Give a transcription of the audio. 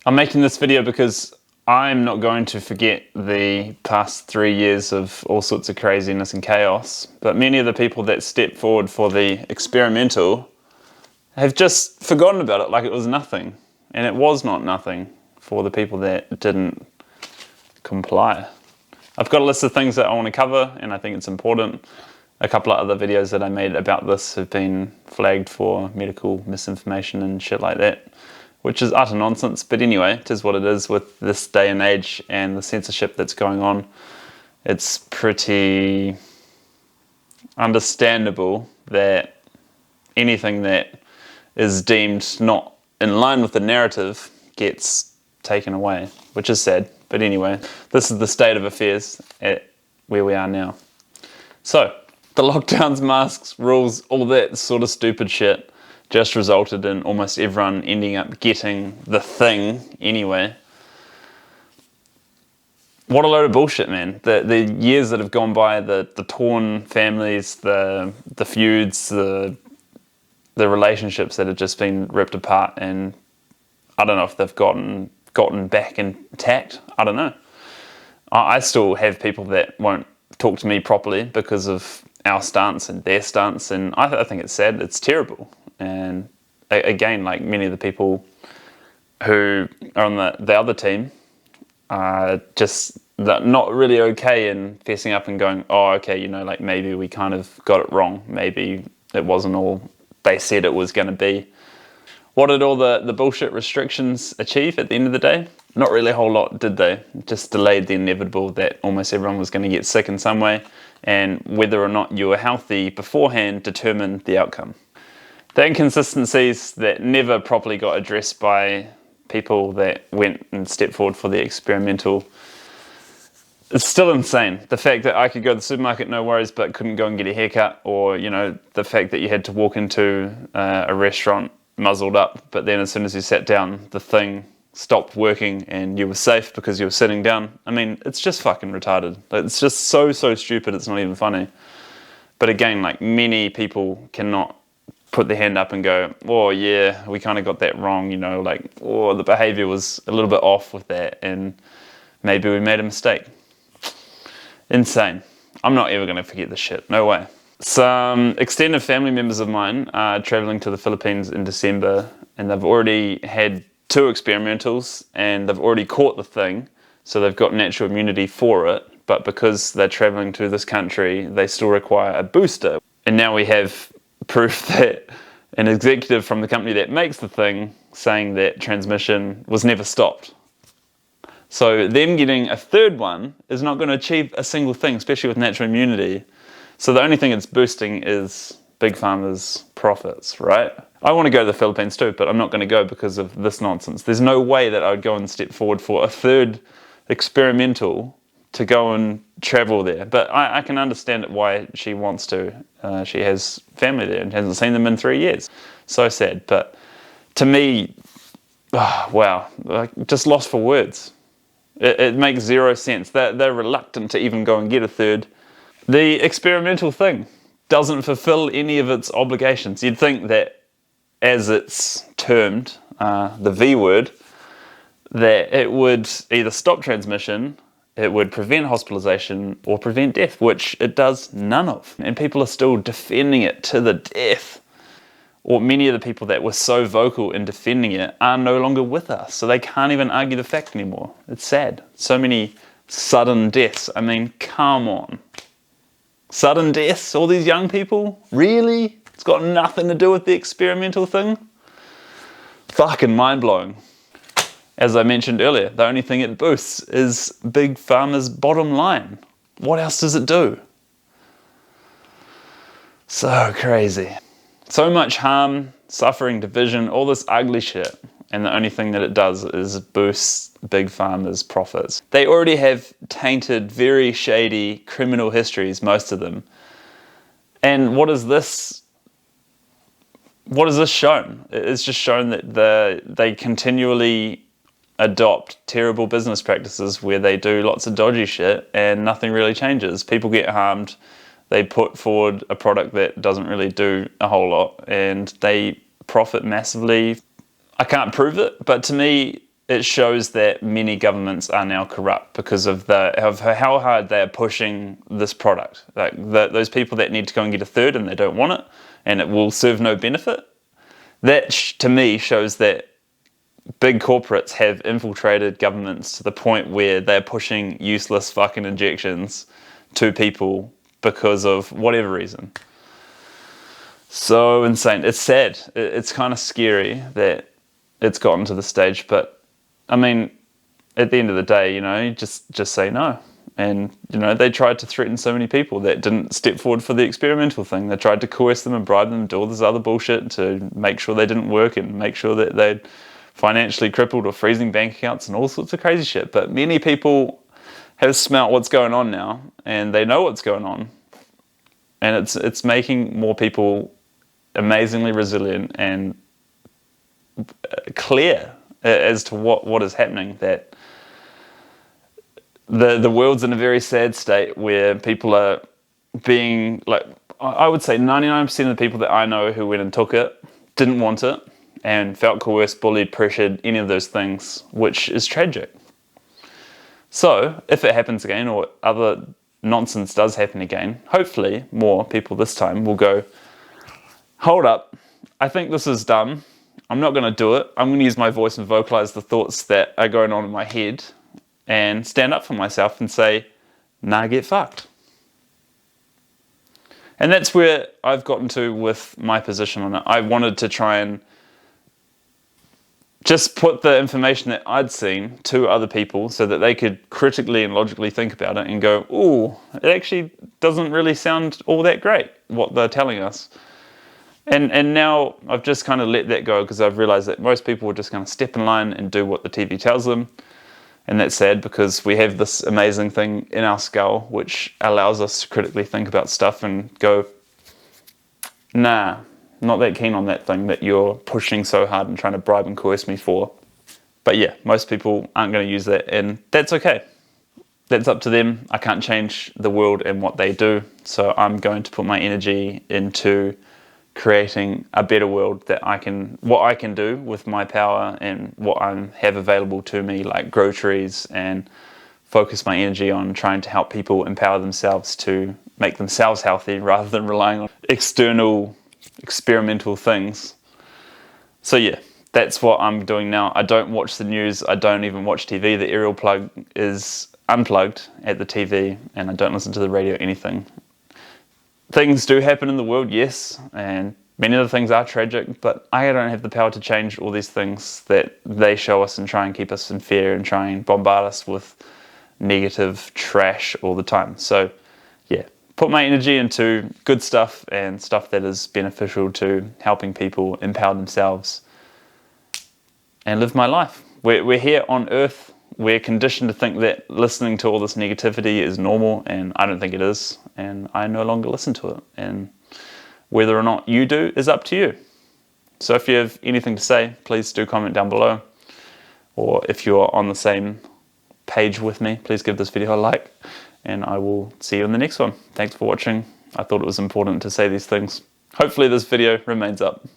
I'm making this video because I'm not going to forget the past 3 years of all sorts of craziness and chaos, but many of the people that stepped forward for the experimental have just forgotten about it like it was nothing. And it was not nothing for the people that didn't comply. I've got a list of things that I want to cover, and I think it's important. A couple of other videos that I made about this have been flagged for medical misinformation and shit like that, which is utter nonsense. But anyway, it is what it is with this day and age and the censorship that's going on. It's pretty understandable that anything that is deemed not in line with the narrative gets taken away, which is sad. But anyway, this is the state of affairs at where we are now. So, the lockdowns, masks, rules, all that sort of stupid shit just resulted in almost everyone ending up getting the thing anyway. What a load of bullshit, man. The years that have gone by, the torn families, the feuds, the relationships that have just been ripped apart, and I don't know if they've gotten back intact. I don't know. I still have people that won't talk to me properly because of our stance and their stance, and I think it's sad. It's terrible. And again, like many of the people who are on the other team are just not really okay in fessing up and going, oh, okay, like maybe we kind of got it wrong. Maybe it wasn't all they said it was going to be. What did all the bullshit restrictions achieve at the end of the day? Not really a whole lot, did they? Just delayed the inevitable that almost everyone was going to get sick in some way, and whether or not you were healthy beforehand determined the outcome. The inconsistencies that never properly got addressed by people that went and stepped forward for the experimental, it's still insane. The fact that I could go to the supermarket, no worries, but couldn't go and get a haircut, or the fact that you had to walk into a restaurant muzzled up, but then as soon as you sat down, the thing stopped working and you were safe because you were sitting down. I mean, it's just fucking retarded. It's just so stupid, it's not even funny. But again, like, many people cannot put their hand up and go, oh yeah, we kind of got that wrong, oh, the behavior was a little bit off with that, and maybe we made a mistake. Insane. I'm not ever going to forget this shit. No way. Some extended family members of mine are traveling to the Philippines in December, and they've already had 2 experimentals, and they've already caught the thing, so they've got natural immunity for it, but because they're traveling to this country, they still require a booster. And now we have proof that an executive from the company that makes the thing saying that transmission was never stopped. So them getting a 3rd one is not going to achieve a single thing, especially with natural immunity. So the only thing it's boosting is Big Pharma's profits, right? I want to go to the Philippines too, but I'm not going to go because of this nonsense. There's no way that I would go and step forward for a 3rd experimental to go and travel there. But I can understand it why she wants to. She has family there and hasn't seen them in 3 years. So sad. But to me, wow, just lost for words. It makes 0 sense. They're reluctant to even go and get a 3rd. The experimental thing doesn't fulfill any of its obligations. You'd think that, as it's termed, the V word, that it would either stop transmission, it would prevent hospitalization, or prevent death, which it does none of. And people are still defending it to the death. Or many of the people that were so vocal in defending it are no longer with us, so they can't even argue the fact anymore. It's sad. So many sudden deaths. I mean, come on. Sudden deaths, all these young people? Really? It's got nothing to do with the experimental thing? Fucking mind-blowing. As I mentioned earlier, the only thing it boosts is Big Pharma's bottom line. What else does it do? So crazy. So much harm, suffering, division, all this ugly shit. And the only thing that it does is boost Big Pharma's profits. They already have tainted, very shady criminal histories, most of them. And what is this shown? It's just shown that they continually adopt terrible business practices where they do lots of dodgy shit and nothing really changes. People get harmed. They put forward a product that doesn't really do a whole lot, and they profit massively. I can't prove it, but to me, it shows that many governments are now corrupt because of how hard they are pushing this product. Like those people that need to go and get a third and they don't want it, and it will serve no benefit. That to me shows that big corporates have infiltrated governments to the point where they're pushing useless fucking injections to people because of whatever reason. So insane. It's sad. It's kind of scary that it's gotten to the stage, but I mean, at the end of the day, you know, just say no. And, you know, they tried to threaten so many people that didn't step forward for the experimental thing. They tried to coerce them and bribe them, do all this other bullshit to make sure they didn't work and make sure that they'd financially crippled or freezing bank accounts and all sorts of crazy shit. But many people have smelt what's going on now, and they know what's going on. And it's making more people amazingly resilient and clear as to what is happening, that the world's in a very sad state where people are being, like, I would say 99% of the people that I know who went and took it didn't want it and felt coerced, bullied, pressured, any of those things, which is tragic. So if it happens again, or other nonsense does happen again, hopefully more people this time will go, hold up, I think this is dumb. I'm not going to do it. I'm going to use my voice and vocalize the thoughts that are going on in my head and stand up for myself and say, nah, get fucked. And that's where I've gotten to with my position on it. I wanted to try and just put the information that I'd seen to other people so that they could critically and logically think about it and go, ooh, it actually doesn't really sound all that great, what they're telling us. And now I've just kind of let that go because I've realized that most people are just going to step in line and do what the TV tells them. And that's sad because we have this amazing thing in our skull which allows us to critically think about stuff and go, nah, not that keen on that thing that you're pushing so hard and trying to bribe and coerce me for. But yeah, most people aren't going to use that, and that's okay. That's up to them. I can't change the world and what they do. So I'm going to put my energy into creating a better world that what I can do with my power and what I have available to me, like grow trees, and focus my energy on trying to help people empower themselves to make themselves healthy rather than relying on external experimental things. So yeah, that's what I'm doing now. I don't watch the news. I don't even watch TV. The aerial plug is unplugged at the TV, and I don't listen to the radio or anything. Things do happen in the world, yes, and many of the things are tragic, but I don't have the power to change all these things that they show us and try and keep us in fear and try and bombard us with negative trash all the time. So yeah, put my energy into good stuff and stuff that is beneficial to helping people empower themselves and live my life. We're here on Earth. We're conditioned to think that listening to all this negativity is normal, and I don't think it is, and I no longer listen to it. And whether or not you do is up to you. So if you have anything to say, please do comment down below. Or if you're on the same page with me, please give this video a like, and I will see you in the next one. Thanks for watching. I thought it was important to say these things. Hopefully this video remains up.